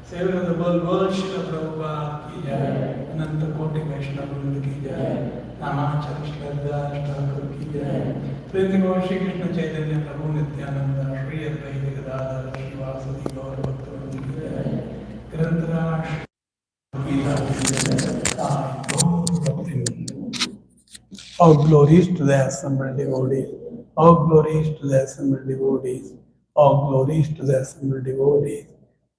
Savior of the world, Srila Prabhupada ki jai, Ananta Koti Vaishnava Vrinda ki jai, Namachara Shraddha Thakur ki jai, Prithvi Gaur Shri Krishna Chaitanya Prabhu Nityananda, Shri Advaita Gadadhara Shri Vasudhi Gaur Bhakta Vrinda ki jai, Grantara Shri All glories to the assembled devotees. All glories to the assembled devotees. All glories to the assembled devotees.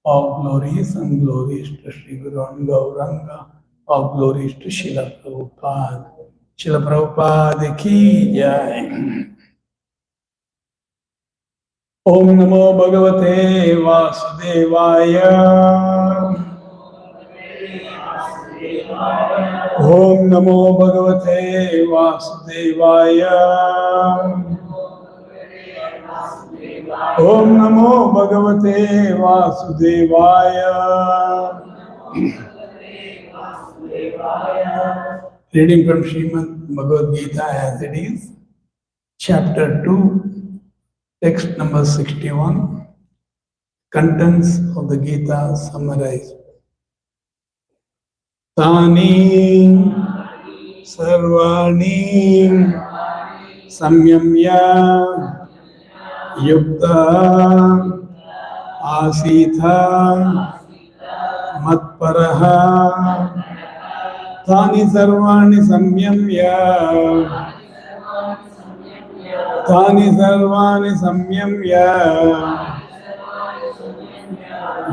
All glories and glories to Sri Guru and Gauranga. All glories to Srila Prabhupada. Srila Prabhupada ki jai. Om Namo Bhagavate Vasudevaya. Om Namo Bhagavate Vasudevaya. Om Namo Bhagavate Vasudevaya. Reading from Srimad Bhagavad Gita as it is, Chapter 2, text number 61, contents of the Gita summarized. Tani sarvani samyamya yukta asitha matparaha. Tani sarvani samyamya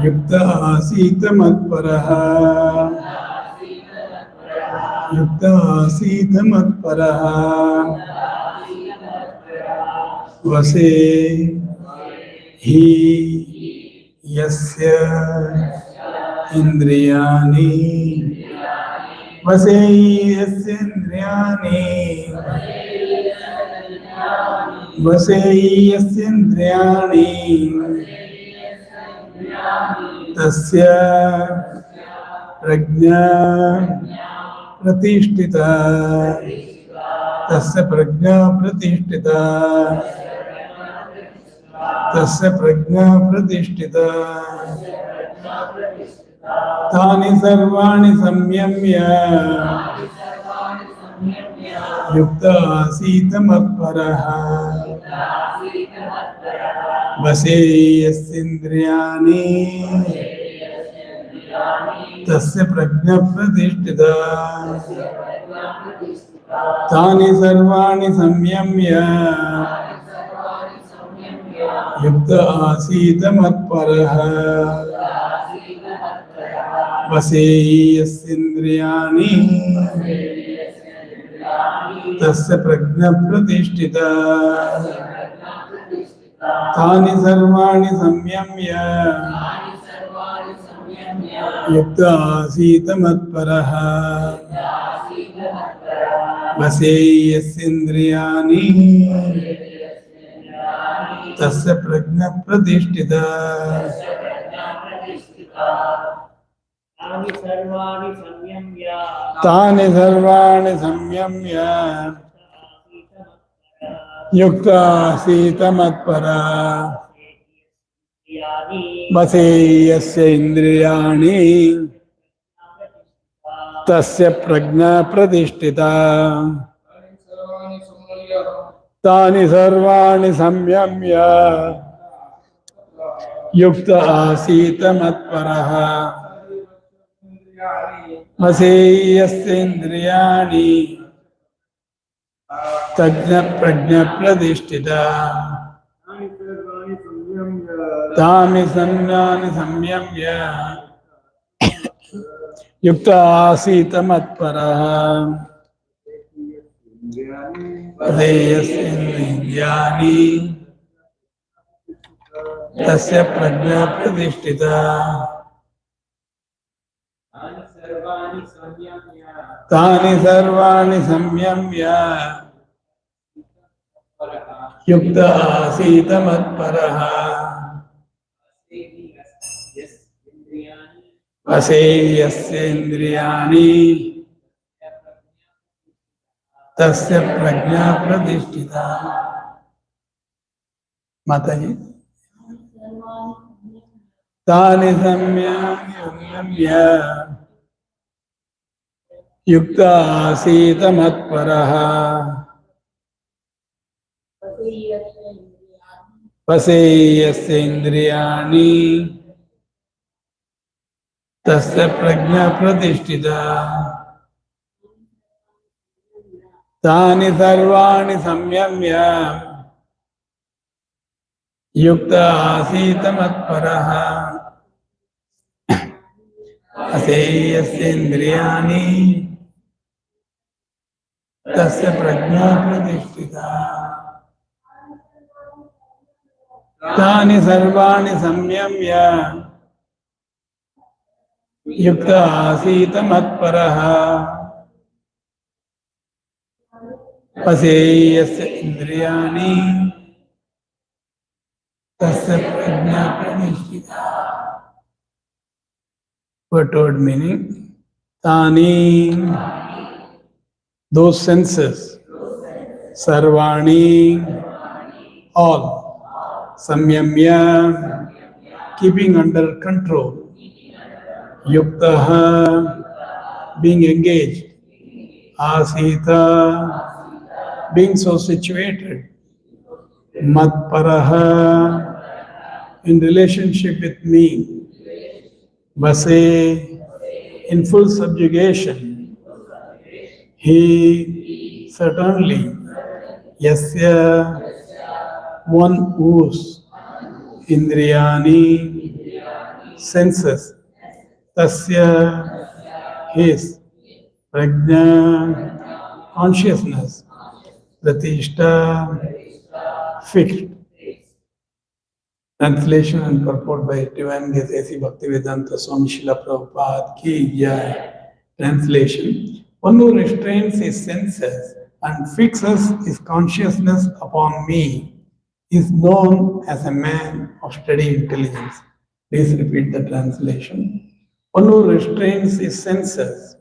yukta asita matparaha. Yukta asita matparaha. Vase hi yasya indriyani. Vase hi yasya indriyani. Vase hi yasya indriyani. Tasya prajna pratishtita. Tasya prajna pratishtita. Tasya prajna pratishtita. Tani sarvani samyamya yukta asita matparaha. Vase yasindriyani. Tasya prajna pratishtita. Tani sarvani samyamya yukta asita matparaha. Vase yasindriyani. Tasya prajna pratishtita. Tani sarvani samyamya yukta asita matparaha. Vase yasindriyani. Tasya prajna pratishtita. Tani sarvani samyamya yukta asita matparaha. Vase yasya indriyani. Tasya prajna pratishtita. Tani sarvani samyamya yukta asita matparaha. Vase yasya indriyani. Tajna prajna pratishtita. Tani sarvani samyamya yukta asita matparaha. Vase yasya indriyani. Tasya prajna pratishtita. Tani sarvani samyamya yukta asita matparaha. Vase yasya indriyani. tasya prajna pradishtita. Mataji. Tani samyani unnamya yukta asita matparaha paseyasya indriyani tasya prajna pradishtita. Tani sarvani samyamya yukta asita matparaha paseyasya indriyani tasya prajna pradishtita. Tani sarvani samyamya yukta asita matparaha paseyasya indriyani tasya prajna pradishtita. Word meaning, tani, those senses, sarvani, all, samyamya, keeping under control, yuktaha, being engaged, asita, being so situated, matparaha, in relationship with me, vase, in full subjugation, he, certainly, yasya, one whose, indriyani, senses, tasya, his, prajna, consciousness, pratishta, fixed. Translation and purport by Divine Grace A.C. Bhaktivedanta Swami Srila Prabhupada Ki Jai. Translation: one who restrains his senses and fixes his consciousness upon me is known as a man of steady intelligence. Please repeat the translation. One who restrains his senses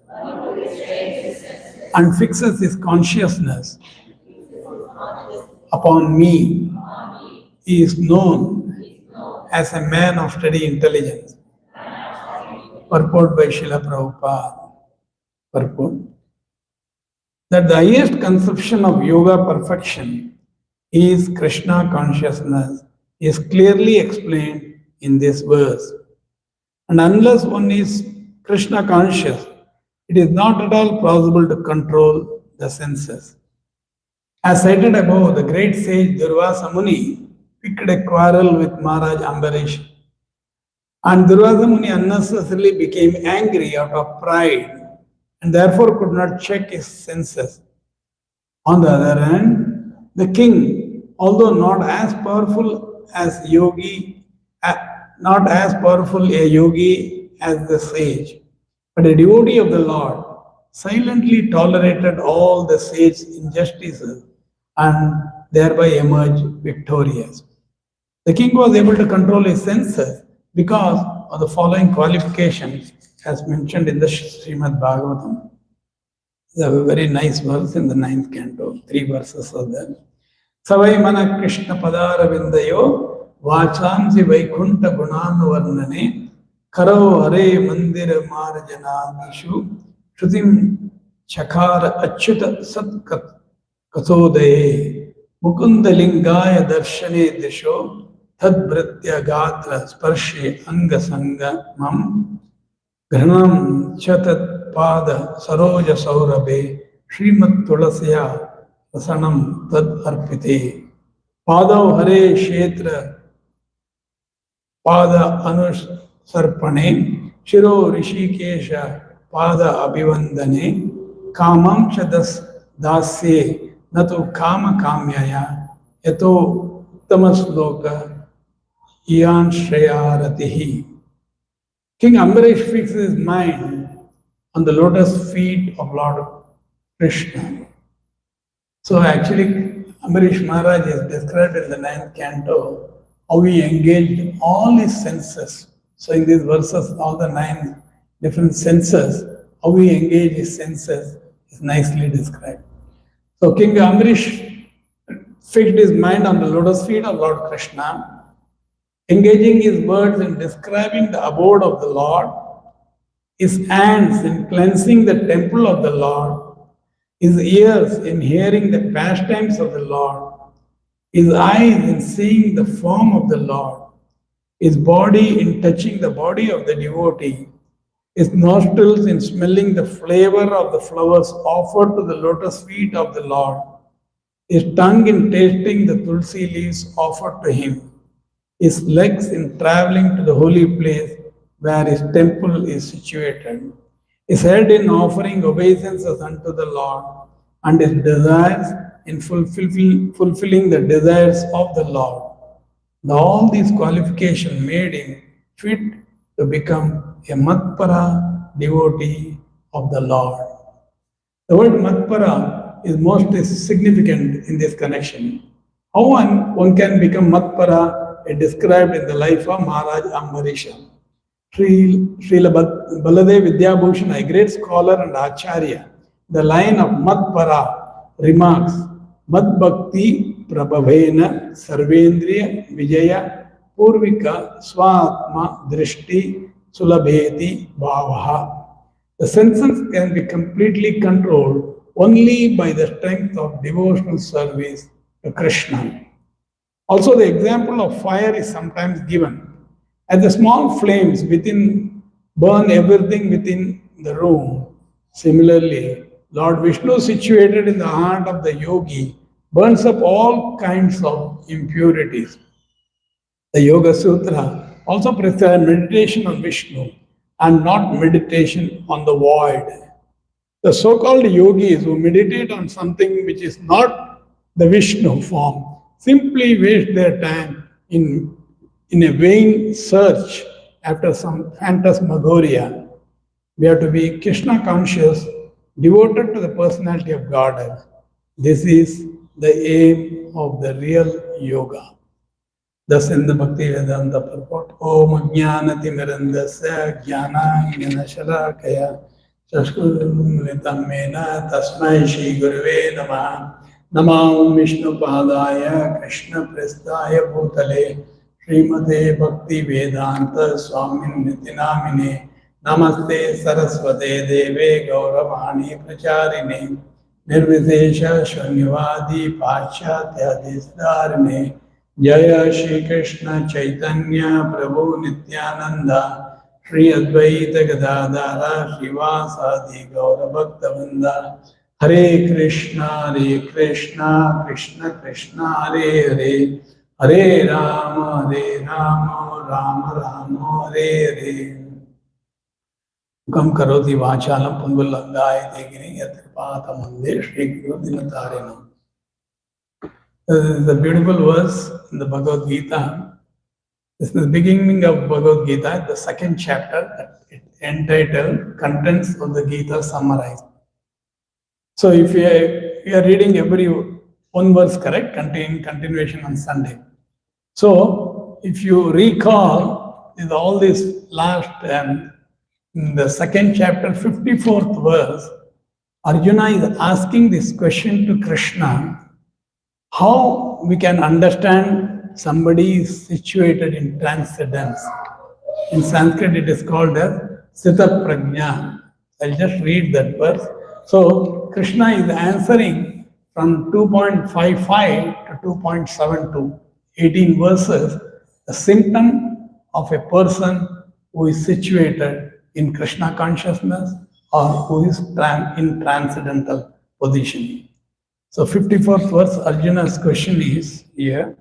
and fixes his consciousness upon me is known as a man of steady intelligence. Purport by Srila Prabhupada. Purport: that the highest conception of yoga perfection is Krishna consciousness is clearly explained in this verse. And unless one is Krishna conscious, it is not at all possible to control the senses. As cited above, the great sage Durvasa Muni picked a quarrel with Maharaj Ambarish, and Durvasa Muni unnecessarily became angry out of pride and therefore could not check his senses. On the other hand, the king, although not as powerful as a yogi as the sage, but a devotee of the Lord, silently tolerated all the sage's injustices and thereby emerged victorious. The king was able to control his senses because of the following qualifications as mentioned in the Srimad Bhagavatam. There's a very nice verse in the 9th canto, 3 verses of them. Savai mana Krishna padara vindayo vachansi vaikunta gunanuvarnane karo hare mandira marjanadishu shrutim chakara achyuta sat kathodaye mukunda lingaya darshane disho tadbritya gatra sparshe anga sanga mam granam chatat pada saroja saurabe Srimad Tulasya Rasanam Tad Arpite Padav Hare Kshetra Pada Anush Sarpane Shiro Rishikesha Pada Abhivandane Kamam Chadas Dasye Natu Kama Kamyaya Yato Uttamasloka Iyan Shreyaratihi. King Ambarish fixed his mind on the lotus feet of Lord Krishna. So actually, Ambarish Maharaj is described in the 9th canto how he engaged all his senses. So in these verses, all the 9 different senses, how he engaged his senses is nicely described. So King Amrish fixed his mind on the lotus feet of Lord Krishna, engaging his words in describing the abode of the Lord, his hands in cleansing the temple of the Lord, his ears in hearing the pastimes of the Lord, his eyes in seeing the form of the Lord, his body in touching the body of the devotee, his nostrils in smelling the flavor of the flowers offered to the lotus feet of the Lord, his tongue in tasting the tulsi leaves offered to him, his legs in traveling to the holy place where his temple is situated, his head in offering obeisances unto the Lord, and his desires in fulfilling the desires of the Lord. All these qualifications made him fit to become a Matpara devotee of the Lord. The word Matpara is most significant in this connection. How one can become Matpara is described in the life of Maharaj Ambarisha. Srila Baladev Vidyabhushan, a great scholar and acharya, the line of Matpara remarks, Mad Bhakti Prabhavena Sarvendriya Vijaya Purvika Swatma Drishti Sulabheti Bhavaha. The senses can be completely controlled only by the strength of devotional service to Krishna. Also, the example of fire is sometimes given. As the small flames within burn everything within the room, similarly, Lord Vishnu, situated in the heart of the yogi, burns up all kinds of impurities. The Yoga Sutra also prescribes meditation on Vishnu and not meditation on the void. The so-called yogis who meditate on something which is not the Vishnu form simply waste their time in a vain search after some phantasmagoria. We have to be Krishna conscious, devoted to the personality of God. This is the aim of the real yoga. Thus in the Bhakti Vedanta purport, Om Jnanatimirandasya Jnana Shalakaya Chashkurutam Mena Tasmai Shri Gurave Namah Namah Vishnu Padaya Krishna Prestaya Bhutale Srimate Bhakti Vedanta Swamin Nitinamine Namaste Saraswate Deve Gauravani Pracharine Nirvidesha Shunivadi Pachatya Disdarine Jaya Shri Krishna Chaitanya Prabhu Nityananda Shri Advaita Gadadara Srivasadi Gaura Bhaktavinda Hare Krishna Krishna Krishna Hare Hare Hare Rama Rama Rama Hare Hare Mukam karoti vachalam pungulangai degini yatripata mandir Shri Guru Dinatarinam. The beautiful verse in the Bhagavad Gita. This is the beginning of Bhagavad Gita, the second chapter, entitled Contents of the Gita Summarized. So if we are reading every one verse, correct, continuation on Sunday. So if you recall, is all this last in the second chapter, 54th verse, Arjuna is asking this question to Krishna. How we can understand somebody is situated in transcendence. In Sanskrit, it is called as Sita Prajna. I'll just read that verse. So, Krishna is answering from 2.55 to 2.72, 18 verses, the symptom of a person who is situated in Krishna consciousness or who is in transcendental position. So 54th verse, Arjuna's question is here.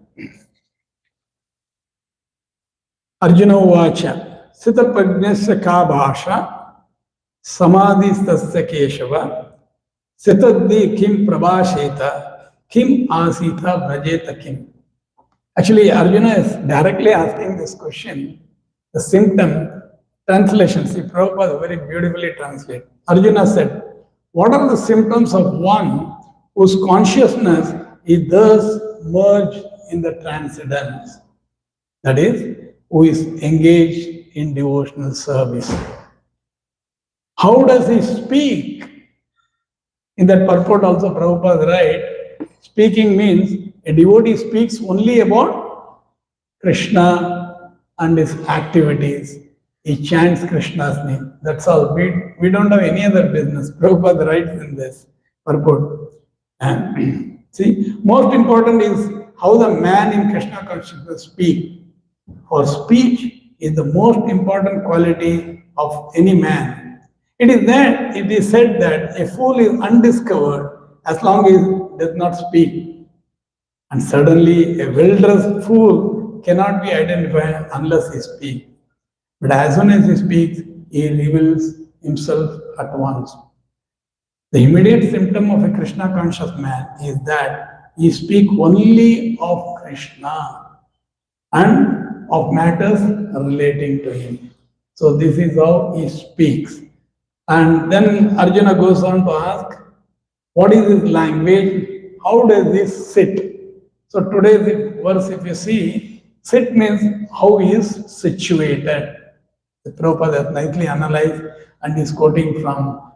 Arjuna Uvacha, Sita Prajnasya ka bhasha, Samadhistasya Keshava, Sitaddi kim prabhasheta, kim asita vrajeta kim. Actually, Arjuna is directly asking this question. The symptom, translation, see, Prabhupada very beautifully translate. Arjuna said, what are the symptoms of one whose consciousness is thus merged in the transcendence? That is, who is engaged in devotional service. How does he speak In that purport also Prabhupada write, speaking means a devotee speaks only about Krishna and his activities. He chants Krishna's name. That's all. We don't have any other business. Prabhupada writes in this purport. And see, most important is how the man in Krishna consciousness speaks. For speech is the most important quality of any man. It is said that a fool is undiscovered as long as he does not speak. And suddenly a well-dressed fool cannot be identified unless he speaks. But as soon as he speaks, he reveals himself at once. The immediate symptom of a Krishna conscious man is that he speaks only of Krishna and of matters relating to him. So this is how he speaks. And then Arjuna goes on to ask, what is his language? How does he sit? So today's verse, if you see, sit means how he is situated. The Prabhupada has nicely analyzed and is quoting from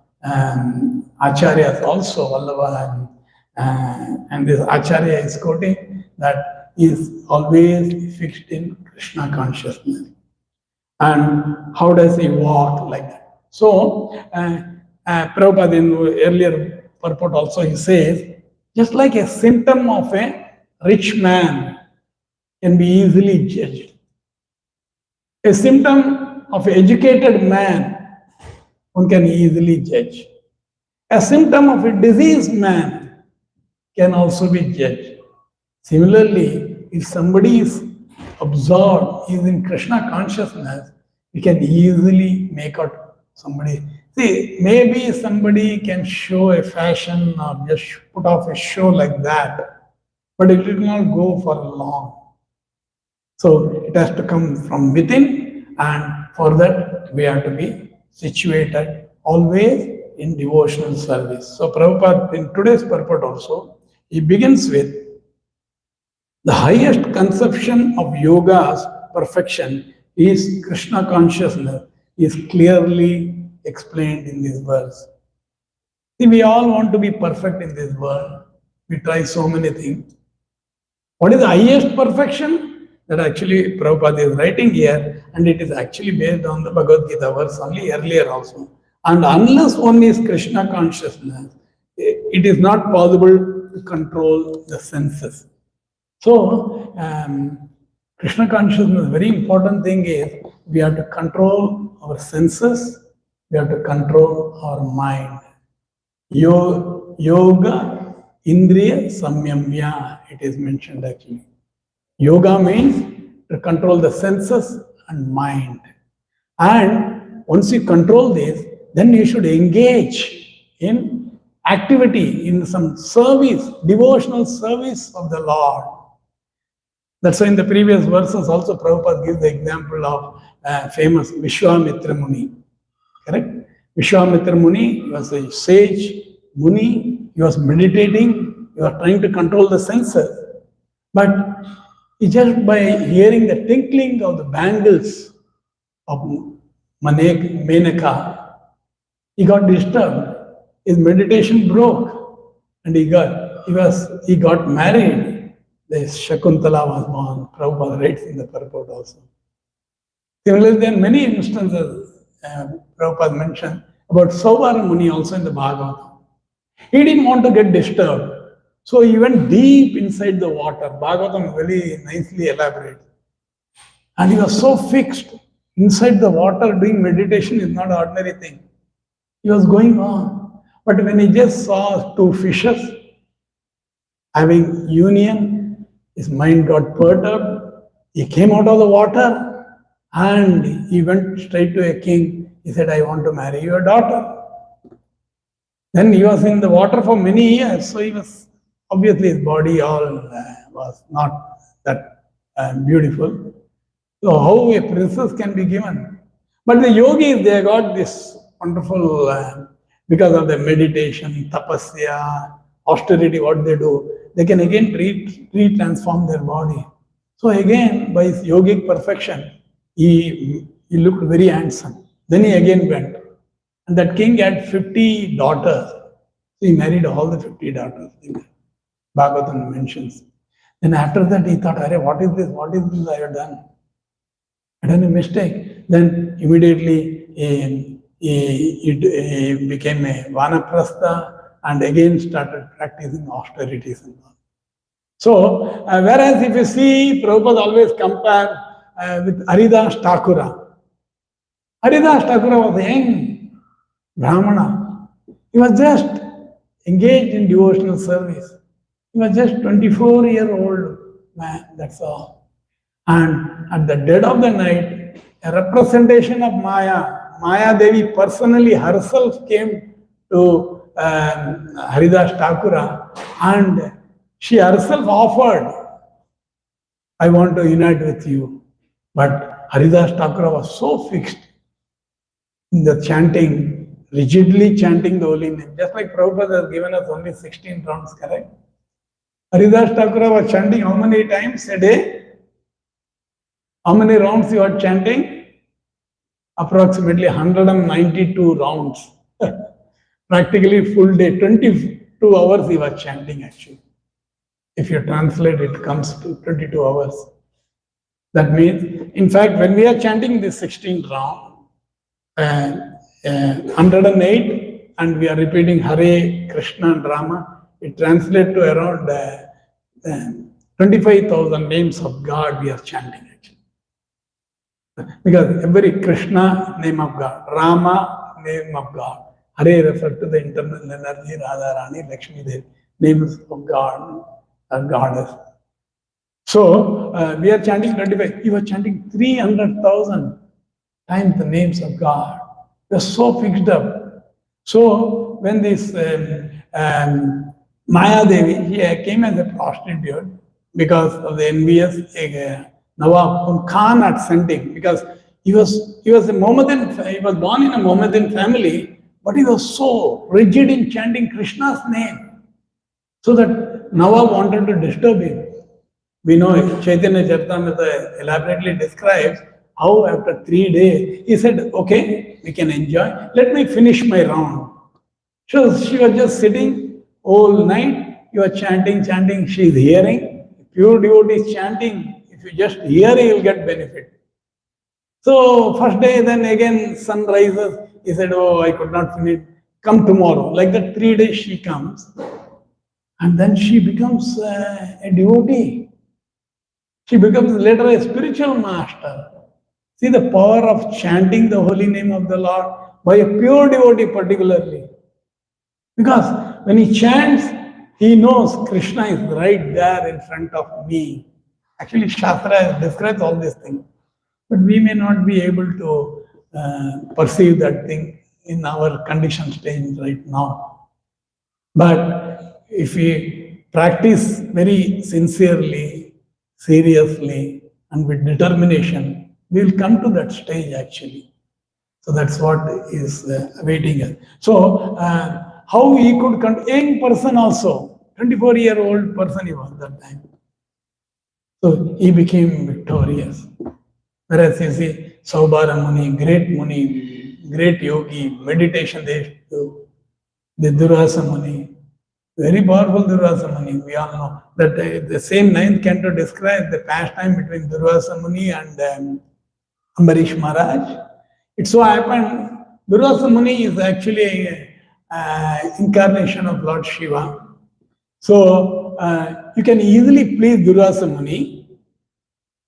Acharyas also, Vallabha, and this Acharya is quoting that he is always fixed in Krishna consciousness. And how does he walk like that? So, Prabhupada in earlier purport also he says, just like a symptom of a rich man can be easily judged. A symptom of an educated man one can easily judge. A symptom of a diseased man can also be judged. Similarly, if somebody is absorbed, is in Krishna consciousness, you can easily make out somebody. See, maybe somebody can show a fashion or just put off a show like that, but it will not go for long. So it has to come from within, and for that we have to be situated always in devotional service. So Prabhupada in today's purport also, he begins with the highest conception of yoga's perfection is Krishna consciousness, is clearly explained in this verse. See, we all want to be perfect in this world. We try so many things. What is the highest perfection? That actually Prabhupada is writing here, and it is actually based on the Bhagavad Gita verse only earlier also. And unless one is Krishna consciousness, it is not possible to control the senses. So, Krishna consciousness, very important thing is we have to control our senses, we have to control our mind. Yoga, Indriya, Samyamya, it is mentioned actually. Yoga means to control the senses and mind. And once you control this, then you should engage in activity, in some service, devotional service of the Lord. That's why in the previous verses also Prabhupada gives the example of famous Vishwamitra Muni. Correct? Vishwamitra Muni was a sage, Muni, he was meditating, he was trying to control the senses. But just by hearing the tinkling of the bangles of Menaka, he got disturbed. His meditation broke, and he got married. The Shakuntala was born. Prabhupada writes in the purport also. Similarly, there are many instances Prabhupada mentioned about Sauvara Muni also in the Bhagavatam. He didn't want to get disturbed. So he went deep inside the water. Bhagavatam very nicely elaborates. And he was so fixed inside the water, doing meditation is not an ordinary thing. He was going on. But when he just saw two fishes having union, his mind got perturbed. He came out of the water and he went straight to a king. He said, I want to marry your daughter. Then he was in the water for many years. So he was, obviously his body all was not that beautiful. So how a princess can be given? But the yogis, they got this wonderful, because of the meditation, tapasya, austerity, what they do, they can again re-transform their body. So again, by his yogic perfection, he looked very handsome. Then he again went. And that king had 50 daughters. So he married all the 50 daughters. Bhagavatam mentions. Then after that he thought, "Arey, what is this? What is this I have done? I done a mistake." Then immediately he became a vanaprastha and again started practicing austerities and all. So, whereas if you see, Prabhupada always compare with Haridas Thakura. Haridas Thakura was a young Brahmana. He was just engaged in devotional service. He was just 24-year-old man, that's all. And at the dead of the night, a representation of Maya Devi personally herself came to Haridas Thakura and she herself offered, "I want to unite with you." But Haridas Thakura was so fixed in the chanting, rigidly chanting the holy name. Just like Prabhupada has given us only 16 rounds, correct? Haridas Thakura was chanting how many times a day? How many rounds you are chanting? Approximately 192 rounds. Practically full day, 22 hours he was chanting actually. If you translate, it comes to 22 hours. That means, in fact, when we are chanting this 16th round, 108, and we are repeating Hare, Krishna and Rama, it translates to around 25,000 names of God we are chanting actually. Because every Krishna, name of God, Rama, name of God, Hare refers to the internal energy, Radha Rani, Lakshmi Devi, names of God. A goddess. So we are chanting 25. He was chanting 300,000 times the names of God. They are so fixed up. So when this Maya Devi, she came as a prostitute because of the envious Nawab Khan had sent him, because he was a Mohammedan. He was born in a Mohammedan family, but he was so rigid in chanting Krishna's name, so that Nawab wanted to disturb him. We know Chaitanya Charitamrita elaborately describes how after 3 days, he said, "Okay, we can enjoy. Let me finish my round." So she was just sitting all night. You are chanting. She is hearing. Pure devotee is chanting. If you just hear, you will get benefit. So first day, then again sun rises. He said, "Oh, I could not finish. Come tomorrow." Like that, 3 days she comes. And then she becomes a devotee. She becomes later a spiritual master. See the power of chanting the holy name of the Lord by a pure devotee particularly. Because when he chants, he knows Krishna is right there in front of me. Actually, Shastra describes all these things. But we may not be able to perceive that thing in our conditioned stage right now. But if we practice very sincerely, seriously, and with determination, we will come to that stage actually. So that's what is awaiting us. So how he could young person also, 24-year-old person he was that time. So he became victorious. Whereas you see, Saubhara Muni, great yogi, meditation they used to do. The Durvasa Muni, very powerful Durvasa Muni. We all know that the same 9th canto describes the pastime between Durvasa Muni and Ambarish Maharaj. It so happened, Durvasa Muni is actually an incarnation of Lord Shiva. So you can easily please Durvasa Muni,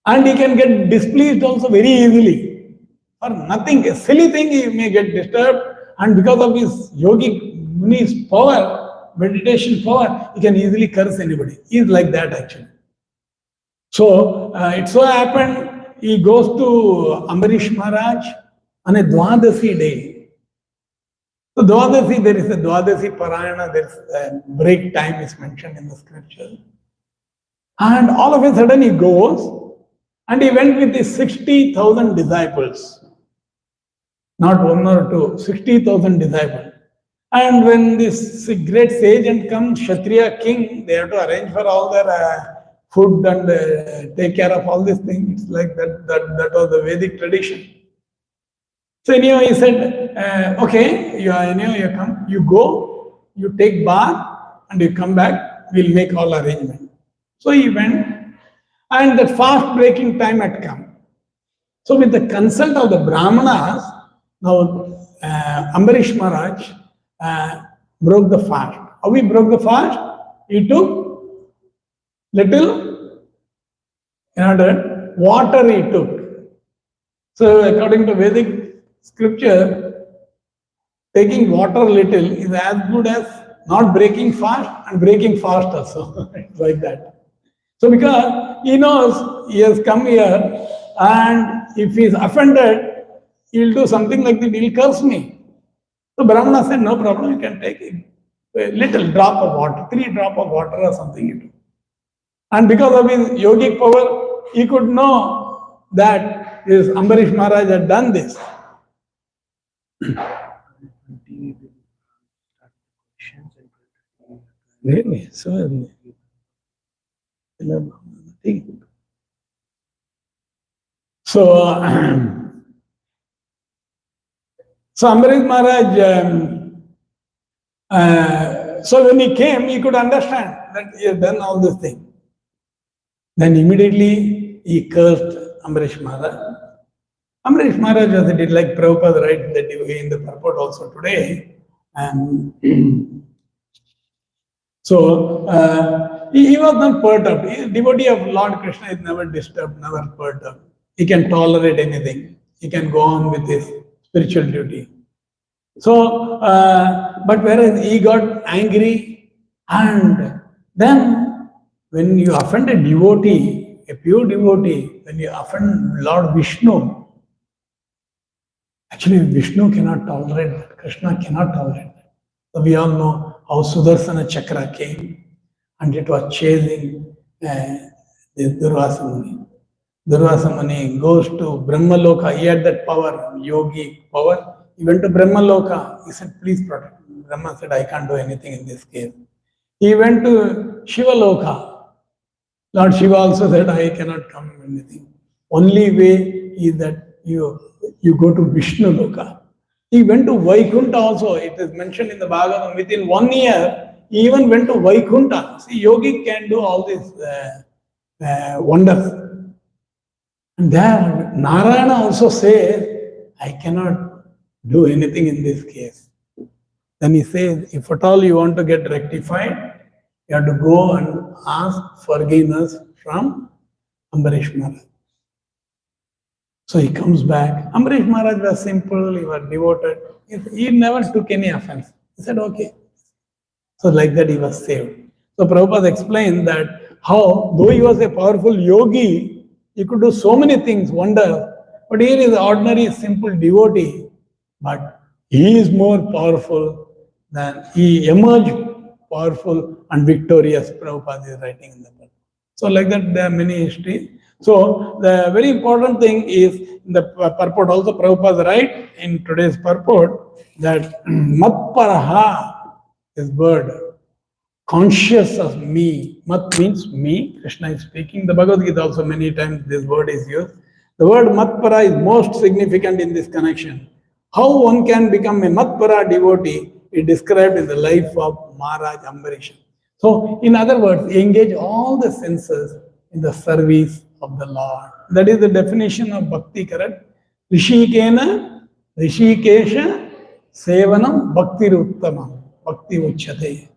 and he can get displeased also very easily. For nothing, a silly thing he may get disturbed, and because of his yogic Muni's power, meditation power, he can easily curse anybody. He is like that actually. So it so happened, he goes to Ambarish Maharaj on a Dwadasi day. So Dwadasi, there is a Dwadasi Parayana, there is a break time is mentioned in the scripture. And all of a sudden he goes and he went with his 60,000 disciples. Not one or two, 60,000 disciples. And when this great sage comes, Kshatriya king, they have to arrange for all their food and take care of all these things. It's like that was the Vedic tradition. So anyhow, he said, okay, you come, you go, you take bath and you come back, we'll make all arrangement. So he went, and the fast breaking time had come. So with the consent of the Brahmanas, now Ambarish Maharaj broke the fast. How he broke the fast? He took little water he took. So according to Vedic scripture, taking water little is as good as not breaking fast and breaking fast also. It's like that. So because he knows he has come here, and if he is offended, he will do something like that, he will curse me. So Brahmana said, no problem, you can take a little drop of water, 3 drops of water or something you do. And because of his yogic power, he could know that this Ambarish Maharaj had done this. Really? So, so Ambarish Maharaj, so when he came, he could understand that he had done all this thing. Then immediately he cursed Ambarish Maharaj. Ambarish Maharaj was did like Prabhupada writes that in the purport also today. So he was not perturbed. He, devotee of Lord Krishna is never disturbed, never perturbed. He can tolerate anything. He can go on with his spiritual duty. So, but whereas he got angry, and then when you offend a devotee, a pure devotee, when you offend Lord Vishnu, actually Vishnu cannot tolerate that, Krishna cannot tolerate that. So we all know how Sudarsana Chakra came and it was chasing the Durvasa Muni. Durvasa Muni goes to Brahmaloka. He had that power, yogi power. He went to Brahmaloka. He said, please protect me. Brahma said, I can't do anything in this case. He went to Shivaloka. Lord Shiva also said, I cannot come anything. Only way is that you go to Vishnu Loka. He went to Vaikuntha also. It is mentioned in the Bhagavatam. Within 1 year, he even went to Vaikuntha. See, yogi can do all these wonders. And there, Narayana also says, I cannot do anything in this case. Then he says, if at all you want to get rectified, you have to go and ask forgiveness from Ambarish Maharaj. So he comes back. Ambarish Maharaj was simple, he was devoted. He never took any offense. He said, okay. So like that he was saved. So Prabhupada explained that how, though he was a powerful yogi, he could do so many things, wonders. But here is an ordinary, simple devotee. But he is more powerful than, he emerged powerful and victorious, Prabhupada is writing in the book. So like that, there are many histories. So the very important thing is, in the purport also, Prabhupada write in today's purport that Matparaha is bird, conscious of me. Mat means me. Krishna is speaking. The Bhagavad Gita also many times this word is used. The word Matpara is most significant in this connection. How one can become a Matpara devotee is described in the life of Maharaj Ambarish. So in other words, engage all the senses in the service of the Lord. That is the definition of bhakti, correct? Rishikena, Rishikesha, Sevanam, Bhakti Uttamam, Bhakti Uchyate.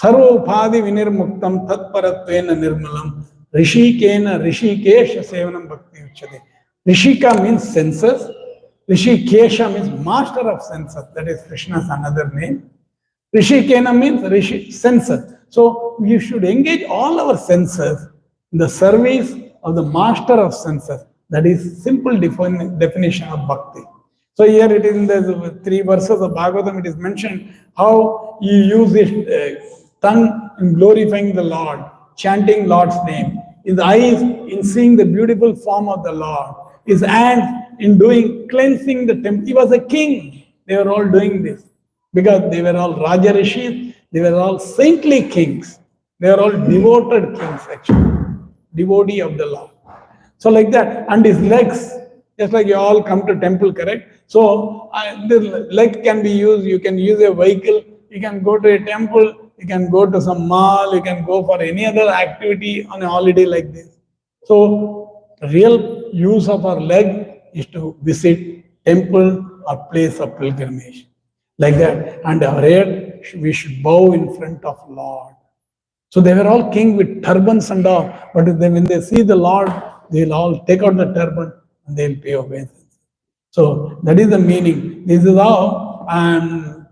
Sarvopadi Vinirmuktam, Tatparatvena Nirmalam, Rishikena, Rishikesha, Sevanam, Bhakti Uchyate. Rishika means senses, Rishikesha means master of senses, that is Krishna's another name. Rishikena means Rishi, senses. So we should engage all our senses in the service of the master of senses. That is simple definition of bhakti. So here it is in the 3 verses of Bhagavatam, it is mentioned how you use his tongue in glorifying the Lord, chanting Lord's name, his eyes in seeing the beautiful form of the Lord, his hands in doing cleansing the temple. He was a king. They were all doing this because they were all Raja Rishis, they were all saintly kings. They are all devoted kings actually, devotee of the Lord. So like that, and his legs, just like you all come to temple, correct? So the leg can be used, you can use a vehicle you can go to a temple, you can go to some mall, you can go for any other activity on a holiday like this. So, real use of our leg is to visit temple or place of pilgrimage. Like that. And our head, we should bow in front of Lord. So they were all king with turbans and all. But when they see the Lord, they'll all take out the turban and they'll pay obeisance. So that is the meaning. This is how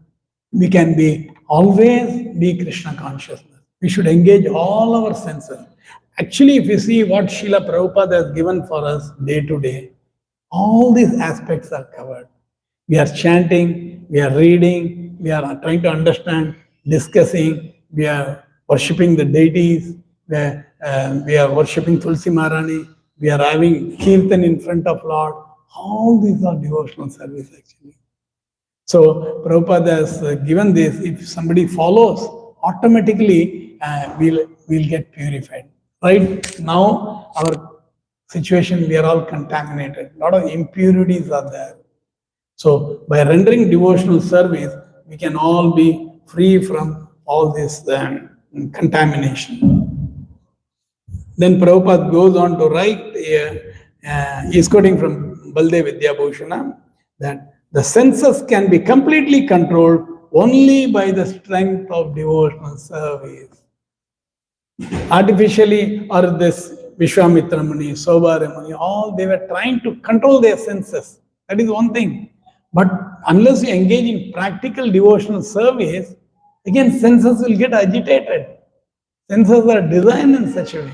we can always be Krishna consciousness. We should engage all our senses. Actually, if you see what Srila Prabhupada has given for us day to day, all these aspects are covered. We are chanting, we are reading, we are trying to understand, discussing, we are worshipping the deities, we are worshipping Tulsi Maharani, we are having kirtan in front of Lord. All these are devotional service actually. So Prabhupada has given this. If somebody follows, automatically we'll get purified. Right now, our situation, we are all contaminated. A lot of impurities are there. So by rendering devotional service, we can all be free from all this contamination. Then Prabhupada goes on to write, he's quoting from Baldev Vidyabhushana, that the senses can be completely controlled only by the strength of devotional service. Artificially, or this Vishwamitra Muni, Sobhara Muni, all they were trying to control their senses. That is one thing. But unless you engage in practical devotional service, again senses will get agitated. Senses are designed in such a way.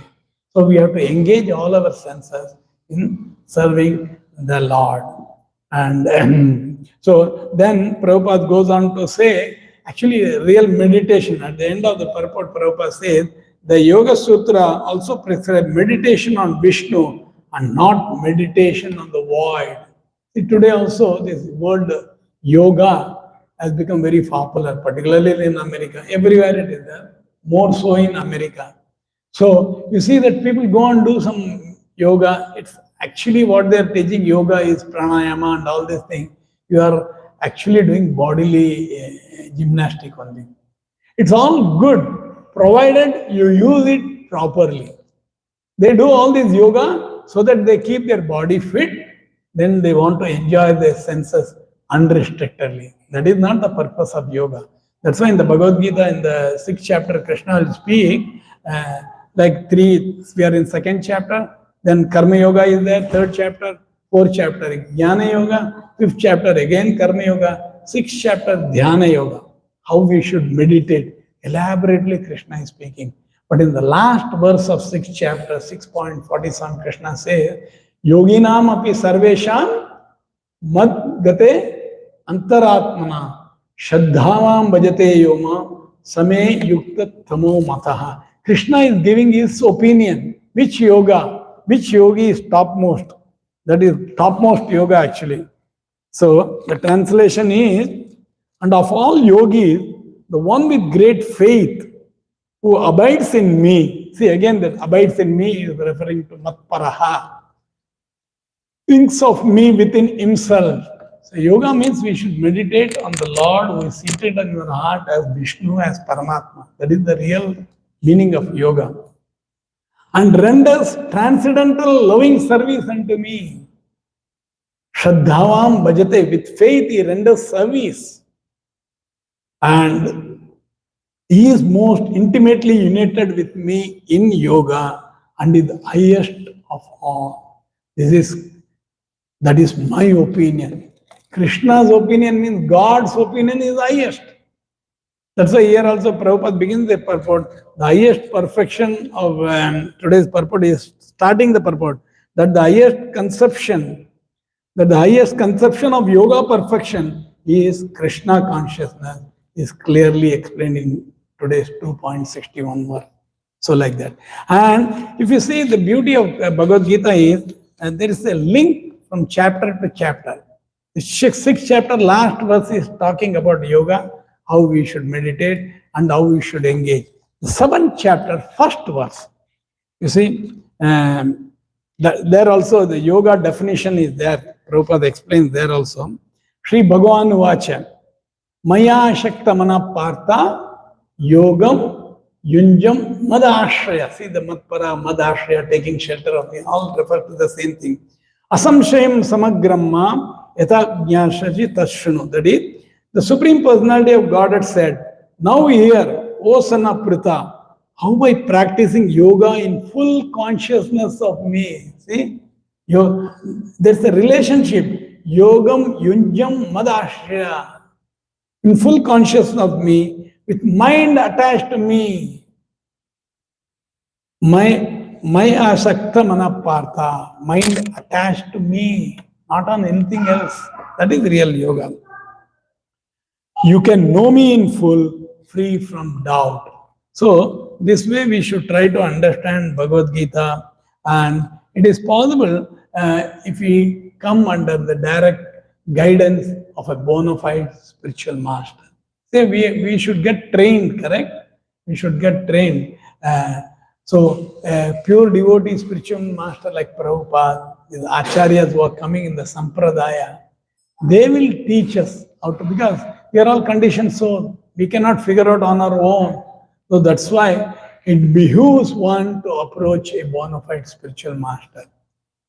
So we have to engage all our senses in serving the Lord. And so then Prabhupada goes on to say, actually real meditation, at the end of the purport, Prabhupada says, the Yoga Sutra also prescribes meditation on Vishnu and not meditation on the void. See, today also this word yoga has become very popular, particularly in America. Everywhere it is there, more so in America. So you see that people go and do some yoga. It's actually what they are teaching yoga is pranayama and all these things. You are actually doing bodily gymnastic only. It's all good, provided you use it properly. They do all this yoga so that they keep their body fit, then they want to enjoy their senses unrestrictedly. That is not the purpose of yoga. That's why in the Bhagavad Gita, in the 6th chapter, Krishna will speak, we are in 2nd chapter, then Karma Yoga is there, 3rd chapter, 4th chapter, Jnana Yoga, 5th chapter, again Karma Yoga, 6th chapter, Dhyana Yoga. How we should meditate. Elaborately Krishna is speaking. But in the last verse of 6th chapter, 6.47, Krishna says, Yoginam api sarvesham mad gate antaratmana shraddhavam bhajate yoma same yukta tamo mataha. Krishna is giving his opinion. Which yogi is topmost? That is topmost yoga actually. So the translation is, and of all yogis, the one with great faith who abides in me. See again that abides in me is referring to matparaha. Thinks of me within himself. So yoga means we should meditate on the Lord who is seated in your heart as Vishnu, as Paramatma. That is the real meaning of yoga. And renders transcendental loving service unto me. Shraddhavam bhajate. With faith he renders service. And he is most intimately united with me in yoga and is the highest of all. That is my opinion. Krishna's opinion means God's opinion is highest. That's why here also Prabhupada begins the purport. The highest perfection of today's purport is starting the purport. That the highest conception of yoga perfection is Krishna consciousness, is clearly explained in today's 2.61 verse. So like that. And if you see the beauty of Bhagavad Gita is, there is a link from chapter to chapter. The 6th chapter, last verse is talking about yoga, how we should meditate and how we should engage. The 7th chapter, first verse, you see, there also the yoga definition is there. Prabhupada explains there also. Sri Bhagavan Vacha. Maya Shaktamana Partha Yogam Yunjam Madashraya. See the Matpara, Madashraya, taking shelter of me, all refer to the same thing. Asamshayam Samagramma Yata Jnashaji Tashunu. That is, the Supreme Personality of Godhead said, now hear, O son of Pritha, how by practicing yoga in full consciousness of me. See, there's a relationship. Yogam Yunjam Madashraya. In full consciousness of me, with mind attached to me. My asakta manapartha, mind attached to me, not on anything else. That is real yoga. You can know me in full, free from doubt. So, this way we should try to understand Bhagavad Gita, and it is possible if we come under the direct guidance of a bona fide spiritual master. Say we should get trained, correct? We should get trained. So, pure devotee spiritual master like Prabhupada, the acharyas who are coming in the sampradaya, they will teach us how to, because we are all conditioned soul. We cannot figure out on our own. So that's why it behooves one to approach a bona fide spiritual master.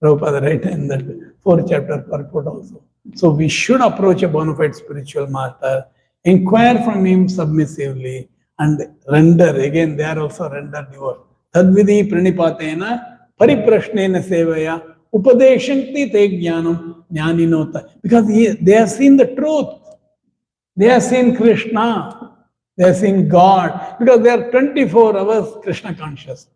Prabhupada writes in that 4th chapter purport also. So we should approach a bona fide spiritual master, inquire from him submissively, and render. Again, they are also render devotion. Tadvidi pranipatena pariprashnena sevaya upadeshanti te jnanam jnaninota. Because they have seen the truth. They have seen Krishna. They have seen God. Because they are 24 hours Krishna conscious.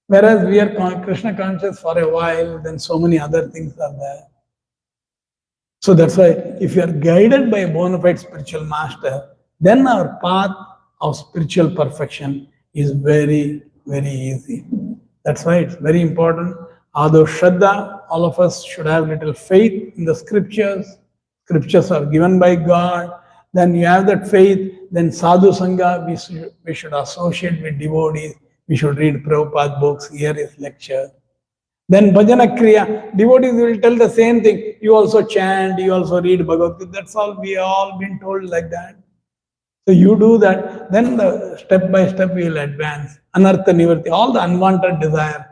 Whereas we are Krishna conscious for a while, then so many other things are there. So that's why if you are guided by a bona fide spiritual master, then our path of spiritual perfection is very, very easy. That's why it's very important. Although Shraddha, all of us should have little faith in the scriptures. Scriptures are given by God. Then you have that faith. Then Sadhu Sangha, we should associate with devotees. We should read Prabhupada books, hear his lecture. Then Bhajana Kriya, devotees will tell the same thing. You also chant, you also read Bhagavad Gita. That's all, we all been told like that. So you do that, then the step by step we will advance. Anartha Nivarti, all the unwanted desire,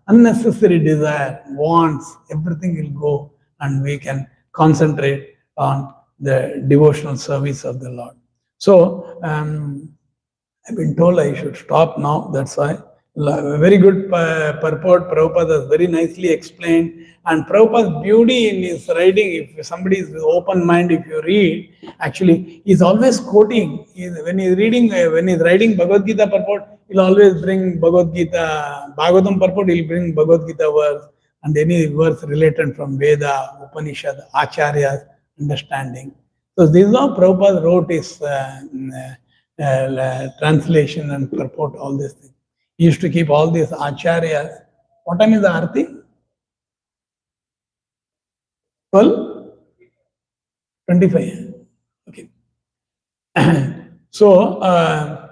unnecessary desire, wants, everything will go, and we can concentrate on the devotional service of the Lord. So, I've been told I should stop now, that's why. A very good purport, Prabhupada has very nicely explained. And Prabhupada's beauty in his writing, if somebody is with open mind, if you read, actually, he's always quoting. When he's writing Bhagavad Gita purport, he'll always bring Bhagavad Gita, Bhagavatam purport, he'll bring Bhagavad Gita verse, and any verse related from Veda, Upanishad, Acharyas, understanding. So this is how Prabhupada wrote his translation and purport, all these things. He used to keep all these acharyas. What time is the arati? 12? 25. Okay. So,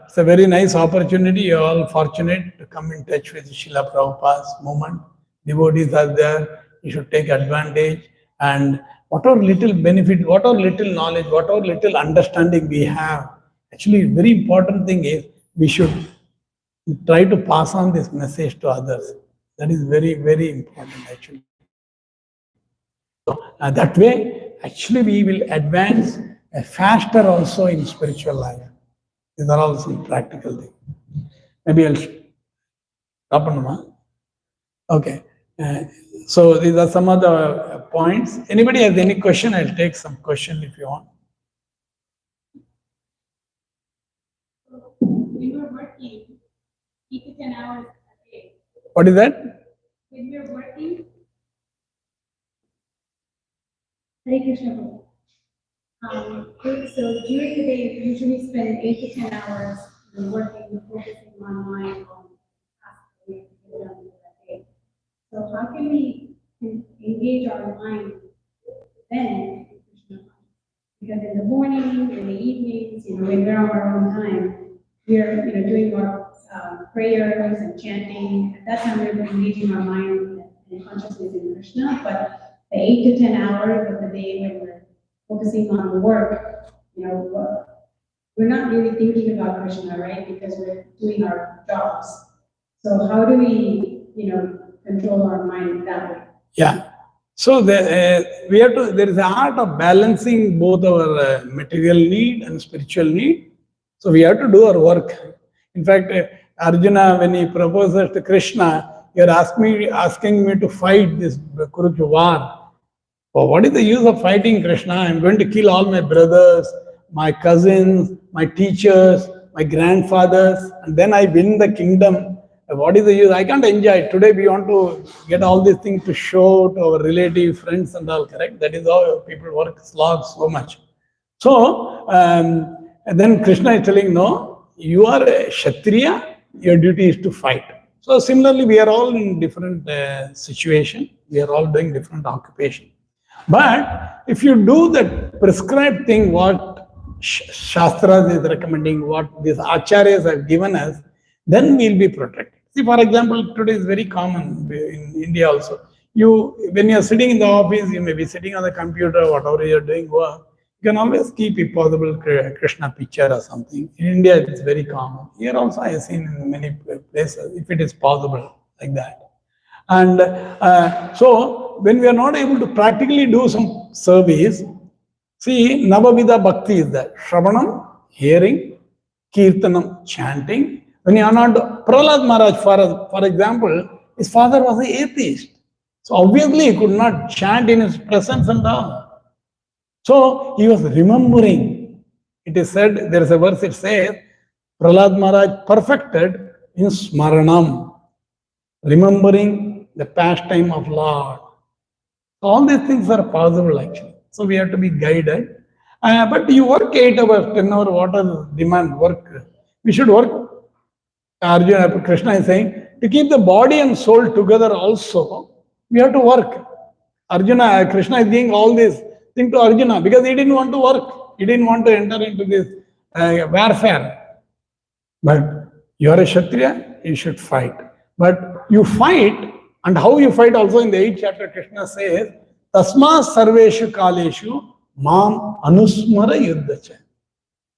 it's a very nice opportunity. You are all fortunate to come in touch with Srila Prabhupada's movement. Devotees are there. You should take advantage. And whatever little benefit, whatever little knowledge, whatever little understanding we have, actually, very important thing is we should try to pass on this message to others. That is very, very important actually. So that way, actually we will advance faster also in spiritual life. These are all some practical things. Maybe I'll stop on. Okay. So these are some of the points. Anybody has any question? I'll take some question if you want. When you're working 8 to 10 hours a day. What is that? When you're working, Hare Krishna. So during the day, you usually spend 8 to 10 hours working, focusing on mind, on tasks that we have to get done for that day. So how can we engage our mind then? Because in the morning, in the evenings, when we're on our own time, we're doing our prayers and chanting. At that time, we're engaging our mind and consciousness in Krishna. But the 8 to 10 hours of the day when we're focusing on the work, we're not really thinking about Krishna, right? Because we're doing our jobs. So how do we, control our mind that way? Yeah. So we have to. There is an art of balancing both our material need and spiritual need. So we have to do our work. In fact, Arjuna, when he proposes to Krishna, you're asking me to fight this Kurukshetra war. Oh, what is the use of fighting, Krishna? I'm going to kill all my brothers, my cousins, my teachers, my grandfathers, and then I win the kingdom. What is the use? I can't enjoy it. Today we want to get all these things to show to our relative, friends and all, correct? That is how people work slog so much. So, and then Krishna is telling, no, you are a Kshatriya, your duty is to fight. So similarly, we are all in different situation. We are all doing different occupation. But if you do that prescribed thing, what Shastras is recommending, what these acharyas have given us, then we'll be protected. See, for example, today is very common in India also. When you're sitting in the office, you may be sitting on the computer, whatever you're doing work, you can always keep, if possible, Krishna picture or something. In India, it's very common. Here also, I have seen in many places, if it is possible, like that. And so, when we are not able to practically do some service, see, Navavida Bhakti is there. Shravanam, hearing, Kirtanam, chanting. When you are not, Prahlad Maharaj, for example, his father was an atheist. So obviously he could not chant in his presence and all. So he was remembering. It is said, there is a verse it says, Prahlad Maharaj perfected in Smaranam, remembering the pastime of Lord. So all these things are possible actually. So we have to be guided. But you work 8 hours, 10 hours, whatever demand work. We should work. Arjuna, Krishna is saying, to keep the body and soul together also, we have to work. Krishna is giving all this thing to Arjuna because he didn't want to work. He didn't want to enter into this warfare. But you are a Kshatriya, you should fight. But you fight, and how you fight also in the 8th chapter, Krishna says, Tasma sarveshu kaleshu mam anusmara yuddhacha.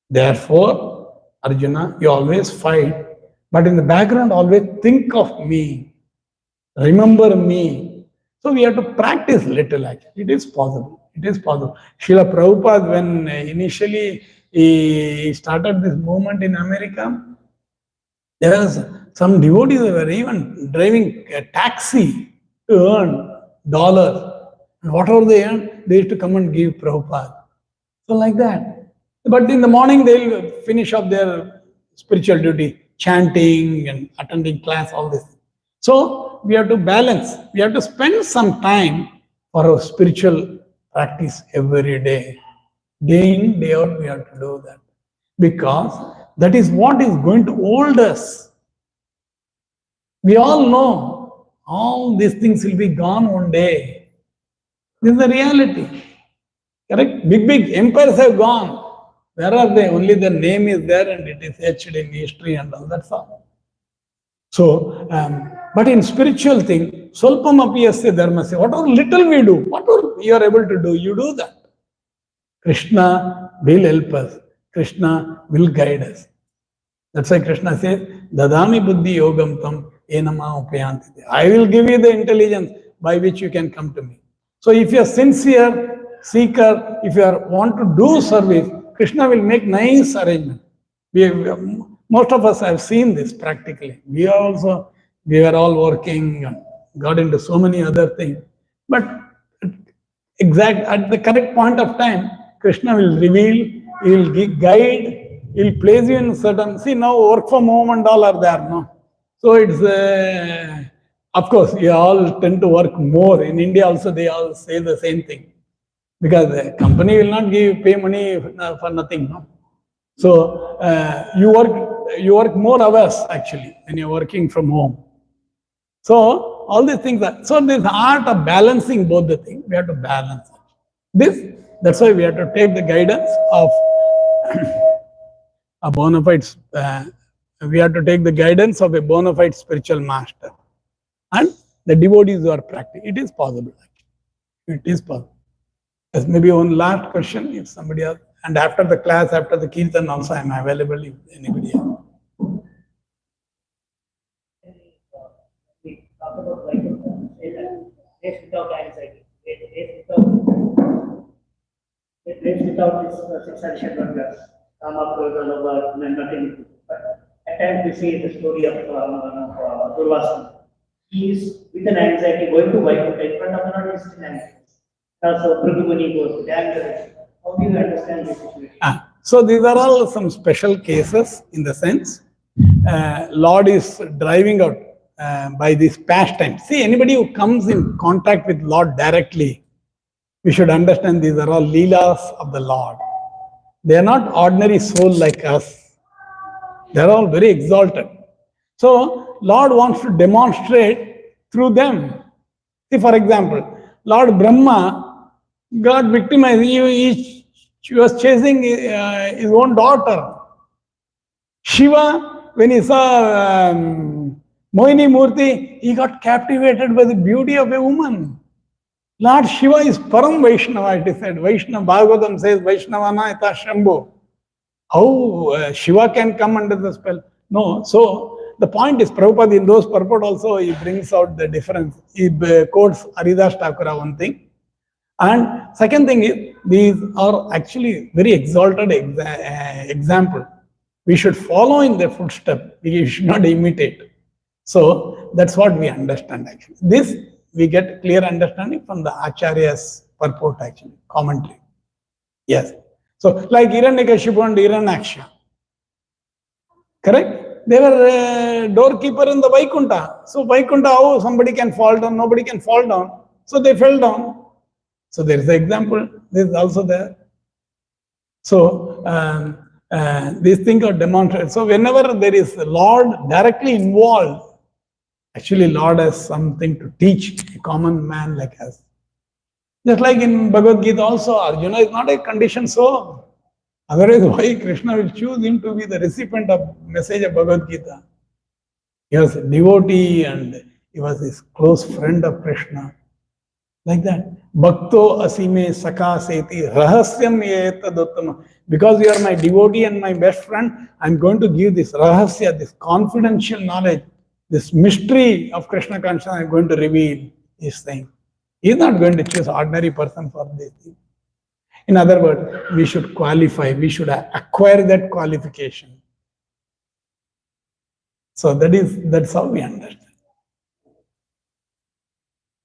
Therefore, Arjuna, you always fight. But in the background, always think of me, remember me. So we have to practice little actually. It is possible. It is possible. Srila Prabhupada, when initially he started this movement in America, there was some devotees who were even driving a taxi to earn dollars. And whatever they earned, they used to come and give Prabhupada. So like that. But in the morning, they'll finish up their spiritual duty, chanting and attending class, all this. So we have to balance. We have to spend some time for our spiritual practice every day. Day in, day out, we have to do that. Because that is what is going to hold us. We all know all these things will be gone one day. This is the reality. Correct? Big empires have gone. Where are they? Only the name is there and it is etched in history and all, that's all. So, but in spiritual thing, Solpam apiyasya dharmasya, whatever little we do, whatever you are able to do, you do that. Krishna will help us. Krishna will guide us. That's why Krishna says, Dadami buddhi yogam tam enama upayanti. I will give you the intelligence by which you can come to me. So if you are sincere seeker, if you want to do service, Krishna will make nice arrangement. Most of us have seen this practically. We were all working and got into so many other things. But at the correct point of time, Krishna will reveal, he will guide, he will place you in certain. See, now work from home and all are there, no? So it's, of course, you all tend to work more. In India also, they all say the same thing. Because the company will not pay money for nothing, no? So you work more hours actually when you're working from home. So all these things so there's the art of balancing both the things. We have to balance it. That's why we have to take the guidance of a bona fide. We have to take the guidance of a bona fide spiritual master, and the devotees who are practicing. It is possible. Actually. It is possible. There's maybe one last question if somebody else And after the class, after the kirtan also, I am available if anybody else. We talk about life race without anxiety, race without this six action wonders, Kama, Krodha, Lobha, nothing. But at times we see the story of Durvasana. He is with an anxiety going to Vaikuntha in front of the Lord, he is still anxious. Also, Prabhu when he goes to anger. How do you understand this situation? So these are all some special cases in the sense Lord is driving out by this pastime. See, anybody who comes in contact with Lord directly, we should understand these are all leelas of the Lord. They are not ordinary soul like us. They are all very exalted. So Lord wants to demonstrate through them. See, for example, Lord Brahma got victimized. He was chasing his own daughter. Shiva, when he saw Mohini Murti, he got captivated by the beauty of a woman. Lord Shiva is Param Vaishnava, it is said. Vaishnava, Bhagavatam says, Vaishnavana ita Shambhu. How Shiva can come under the spell? No. So, the point is, Prabhupada in those purport also, he brings out the difference. He quotes Haridas Thakura, one thing. And second thing is, these are actually very exalted example. We should follow in their footstep. We should not imitate. So, that's what we understand actually. This, we get clear understanding from the Acharya's purport actually, commentary. Yes. So, like Hiranyakashipu and Hiranyaksha. Correct? They were doorkeeper in the Vaikuntha. So, Vaikuntha, how somebody can fall down, nobody can fall down. So, they fell down. So, there is an example. This is also there. So, these things are demonstrated. So, whenever there is the Lord directly involved, actually, Lord has something to teach a common man like us. Just like in Bhagavad Gita also, Arjuna is not a conditioned soul. Otherwise, why Krishna will choose him to be the recipient of message of Bhagavad Gita? He was a devotee and he was his close friend of Krishna. Like that. Bhakto asime sakha seti rahasyam yetadottama. Because you are my devotee and my best friend, I am going to give this rahasya, this confidential knowledge, this mystery of Krishna consciousness I am going to reveal, he is saying. He is not going to choose ordinary person for this thing. In other words, we should qualify, we should acquire that qualification. So that's how we understand.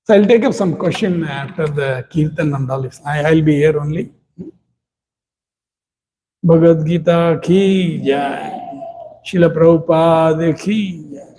So I'll take up some question after the Kirtan and all. I'll be here only. Bhagavad Gita ki jai. Srila Prabhupada ki jai.